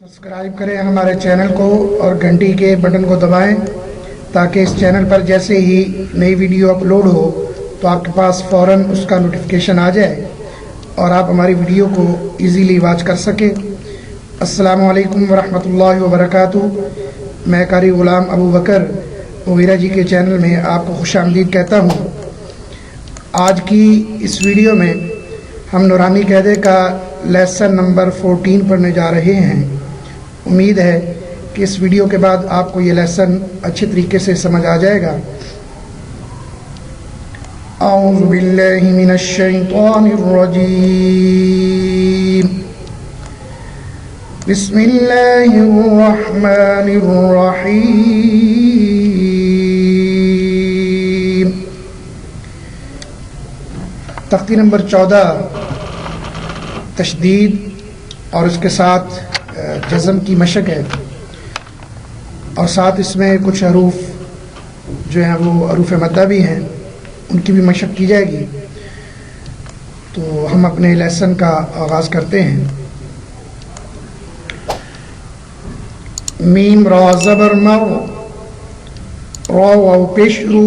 Subscribe करें हमारे channel को और घंटी के बटन को दबाएं ताकि इस चैनल पर जैसे ही नई वीडियो अपलोड हो तो आपके पास फ़ौरन उसका नोटिफिकेशन आ जाए और आप हमारी वीडियो को इजीली वॉच कर सकें। अस्सलामु अलैकुम वरहमतुल्लाहि वबरकातुहू। मैं कारी ग़ुलाम अबू बकर मुगीरा जी के चैनल में आपको खुशामदीद कहता हूँ। आज की इस वीडियो में हम नूरानी क़ायदे का लेसन नंबर 14 पढ़ने जा रहे हैं। उम्मीद है कि इस वीडियो के बाद आपको ये लेसन अच्छे तरीके से समझ आ जाएगा। औज़ु बिल्लाहि मिनश शैतानिर रजीम। बिस्मिल्लाहिर रहमानिर रहीम। तख्ती नंबर 14 तशदीद और उसके साथ जज़म की मशक है और साथ इसमें कुछ हरूफ जो हैं वो हरूफ मद्दा भी हैं, उनकी भी मशक की जाएगी। तो हम अपने लेसन का आगाज़ करते हैं। मीम रा ज़बर मर रा वाव पेश रू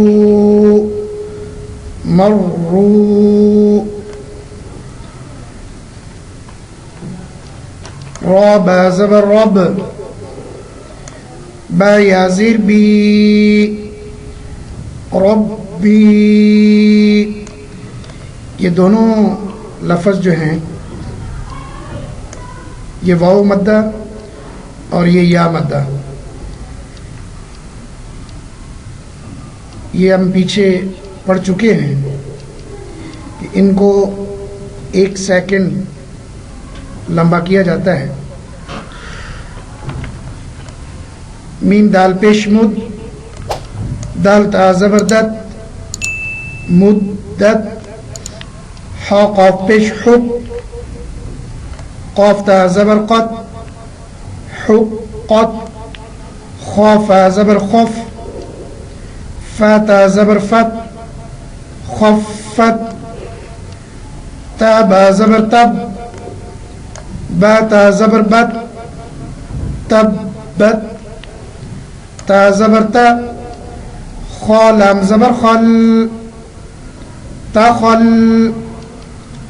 मर्रू रा बा ज़बर रब बा या ज़ीर बी रब्बी। ये दोनों लफ्ज़ जो हैं ये वाव मद्दा और ये या मद्दा, ये हम पीछे पढ़ चुके हैं कि इनको 1 सेकंड लंबा किया जाता है। मीम दाल पेश मुद दाल ता ज़बरदत मुद्दत हा क़ाफ पेश हुक क़ाफ ता ज़बर क़त हुक क़त ख़ा फ़ा ज़बर ख़फ़ फ़ा ता ज़बर फ़त ख़फ़्फ़त ता बा ज़बर तब बा ता ज़बर बत तब बत ता ज़बर ता ख़ा लाम ज़बर ख़ल ता ख़ल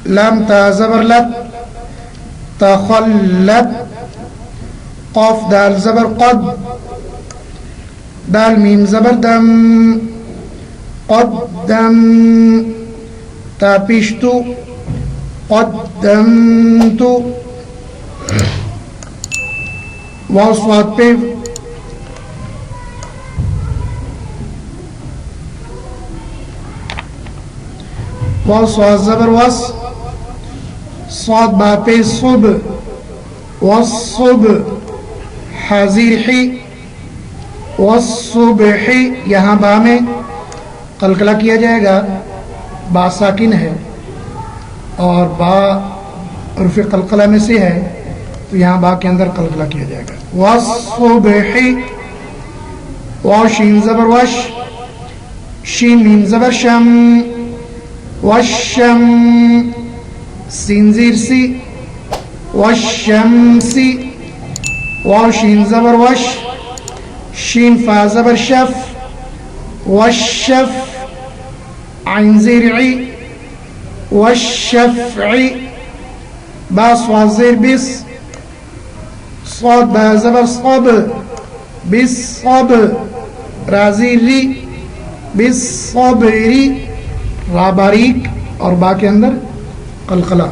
लाम ता ज़बर लत ता ख़ल्लत क़ाफ दाल ज़बर क़द दाल मीम ज़बर दम क़द्दम ता पिश्तु क़द्दमतु वाव स्वाद पे वाव स्वाद ज़बर वस स्वाद बा पे सुब वस्सुब हाज़िर ही वस्सुबही। यहाँ बा में कलकला किया जाएगा, बा साकिन है और बा हर्फ कलकला में से है तो यहाँ बा के अंदर कलकला किया जाएगा। वस्सुबही वाव शीन ज़बर वश शीन मीम ज़बर शम वशम सीन ज़ीर सी वशमसी वाव शीन ज़बर वश शीन फ़ा ज़बर शफ वशफ आइन ज़ीर ई वशफ़ई बा स्वाद ज़ीर बिस स्वाद बा ज़बर सब बिस सब राज़ी री बिस सबरी रा बारीक और बा के अंदर कलकला।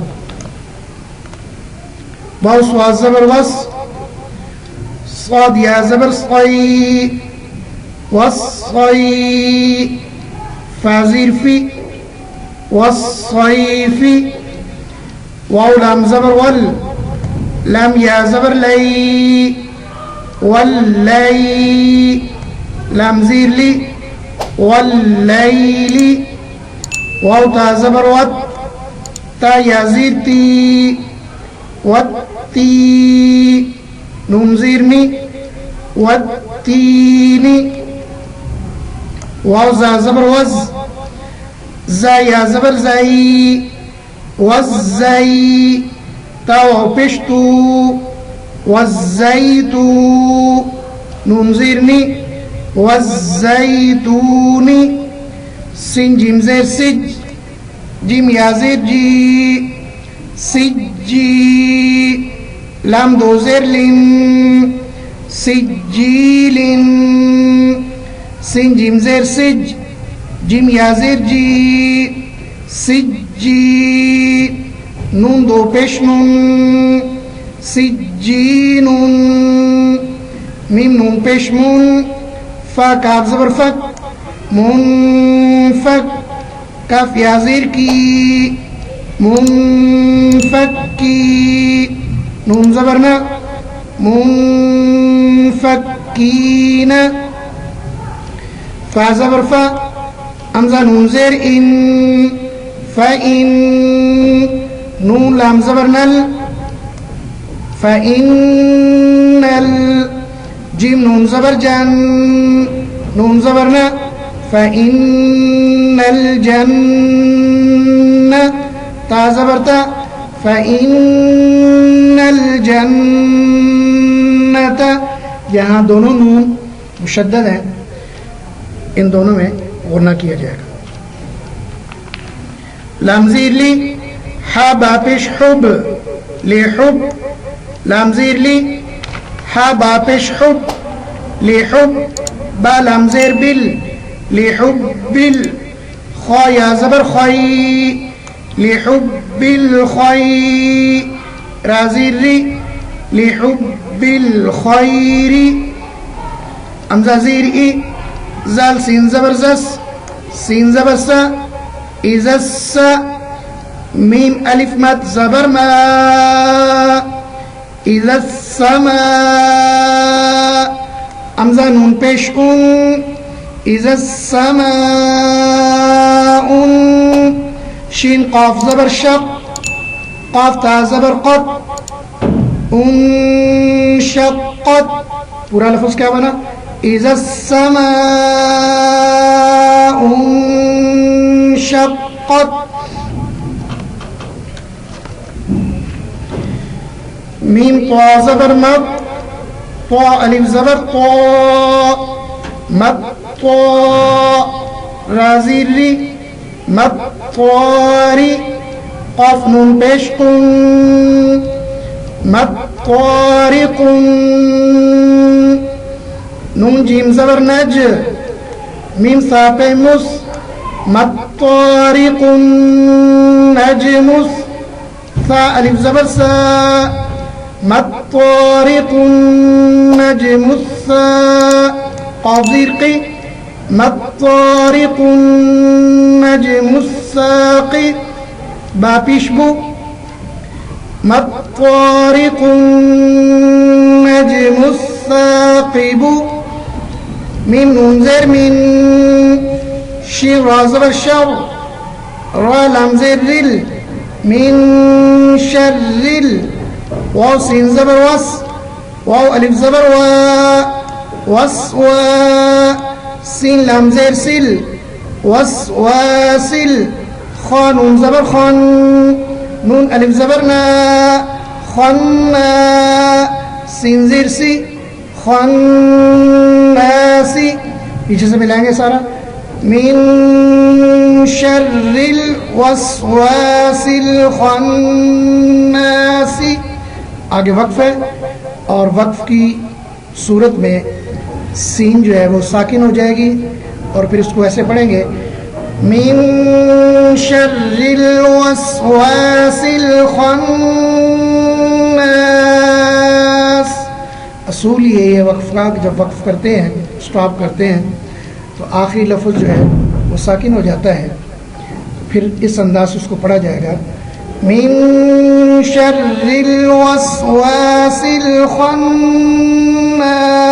वाव स्वाद ज़बर वस स्वाद या ज़बर सई वस्सई फ़ा ज़ीर फ़ी वस्सैफ़ी वाव लाम ज़बर वल लाम या ज़बर लई वल्लई लाम ज़ीर ली वल्लैली वाव ता ज़बर वत ता या ज़ीर ती वत्ती नून ज़ीर मी वत्तीनी वाव ज़ा ज़बर वज़ ज़ा या ज़बर ज़ई वज़्ज़ई ताव पेशतू वज़्ज़ैतू नून ज़ीरनी वज़्ज़ैतूनी सिन जिम ज़ेर सिज जिम या ज़ेर जी सिज्जी लाम दो ज़ेर लिन सिज्जीलिन सिन जिम ज़ेर सिज जिम या ज़ेर जी सिज्जी नून दो पेश नून सिज्जीनुन मीम नून पेश मून फा काफ ज़बर फक मुनफक काफ या ज़ेर की मुनफक्की नून ज़बर न मुनफक्कीन फा ज़बर फा हमज़ा नून ज़ेर इन फ़इन नून लाम ज़बर नल फ़इन्नल जिम नून ज़बर जन नून ज़बर न फ़इन्नल जन्न ता ज़बर ता फ़इन्नल जन्नत। यहाँ दोनों नून मुशद्दद हैं, इन दोनों में गुन्ना किया जाएगा। लाम ज़ीर ली हा बा पेश हुब ले हुब लाम ज़ीर ली हा बा पेश हुब ले हुब बा लाम ज़ेर बिल ले हुब बिल खा या ज़बर खाई ले हुब बिल खाई रा ज़ीर री ले हुब बिल खायरी हमज़ा ज़ीर ई ज़ाल सीन ज़बर ज़स सीन ज़बर सा इज़स मीम अलिफ मद ज़बर मा इज़स्समा हमज़ा नून पेश उन इज़स्समाउन शीन क़ाफ ज़बर शक़ क़ाफ ता ज़बर क़त उन शक़्क़त पूरा लफ्ज़ क्या बना इज़स्समाउन शक़्क़त। मीम ता ज़बर मद ता अलिफ ज़बर ता मद ता रा ज़ीर री मद तारी क़ाफ नून पेश कुन मद तारिकुन नून जीम ज़बर नज मीम सा पे मुस मद तारिकुन नजमुस सा अलिफ ज़बर सा मद तारिकुन नजमुस्सा क़ाफ ज़ीर क़ी मद तारिकुन नजमुस्साक़ी बा पिशबु मद तारिकुन नजमुस्साक़िबु मीम नून ज़ेर मिन शीन रा ज़बर शर रा लाम ज़ेर रिल मिन शर्रिल वाव सीन ज़बर वस वाव अलिफ ज़बर वा वस्वा सीन लाम ज़ेर सिल वस्वासिल खा नून ज़बर खन नून अलिफ ज़बर ना खन्ना सीन ज़ेर सी खन्नासी पीछे से मिलाएंगे सारा मिन शर्रिल वस्वासिल खन्नासी। आगे वक्फ है और वक्फ की सूरत में सीन जो है वो साकिन हो जाएगी और फिर उसको ऐसे पढ़ेंगे मिन शर्रिल वस्वासिल खन्नास। असूल ये है वक्फ का, जब वक्फ करते हैं स्टॉप करते हैं तो आखिरी लफ्ज़ जो है वो साकिन हो जाता है, फिर इस अंदाज से उसको पढ़ा जाएगा मिन शर्रिल वस्वासिल खन्नास।